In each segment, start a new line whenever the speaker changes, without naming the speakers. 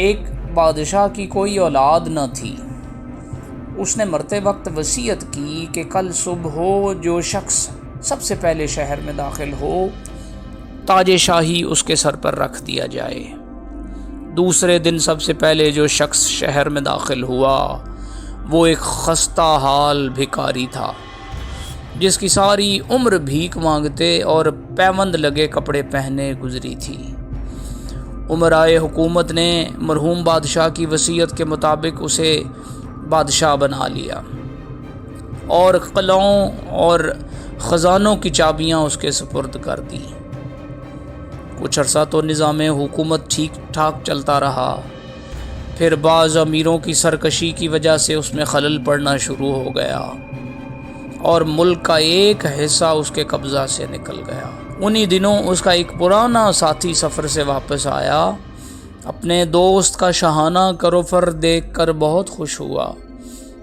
ایک بادشاہ کی کوئی اولاد نہ تھی۔ اس نے مرتے وقت وصیت کی کہ کل صبح ہو جو شخص سب سے پہلے شہر میں داخل ہو تاج شاہی اس کے سر پر رکھ دیا جائے۔ دوسرے دن سب سے پہلے جو شخص شہر میں داخل ہوا وہ ایک خستہ حال بھکاری تھا جس کی ساری عمر بھیک مانگتے اور پیوند لگے کپڑے پہنے گزری تھی۔ امرائے حکومت نے مرحوم بادشاہ کی وصیت کے مطابق اسے بادشاہ بنا لیا اور قلعوں اور خزانوں کی چابیاں اس کے سپرد کر دی۔ کچھ عرصہ تو نظام حکومت ٹھیک ٹھاک چلتا رہا، پھر بعض امیروں کی سرکشی کی وجہ سے اس میں خلل پڑنا شروع ہو گیا اور ملک کا ایک حصہ اس کے قبضہ سے نکل گیا۔ انہی دنوں اس کا ایک پرانا ساتھی سفر سے واپس آیا، اپنے دوست کا شاہانہ کروفر دیکھ کر بہت خوش ہوا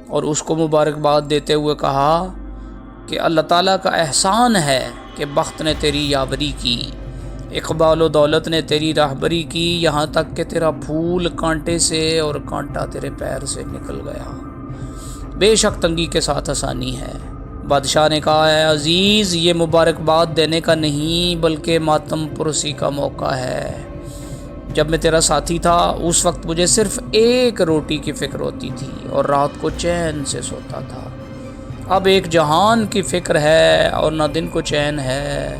اور اس کو مبارکباد دیتے ہوئے کہا کہ اللہ تعالیٰ کا احسان ہے کہ بخت نے تیری یاوری کی، اقبال و دولت نے تیری راہبری کی، یہاں تک کہ تیرا پھول کانٹے سے اور کانٹا تیرے پیر سے نکل گیا۔ بے شک تنگی کے ساتھ آسانی ہے۔ بادشاہ نے کہا، اے عزیز، یہ مبارکباد دینے کا نہیں بلکہ ماتم پرسی کا موقع ہے۔ جب میں تیرا ساتھی تھا اس وقت مجھے صرف ایک روٹی کی فکر ہوتی تھی اور رات کو چین سے سوتا تھا۔ اب ایک جہان کی فکر ہے اور نہ دن کو چین ہے۔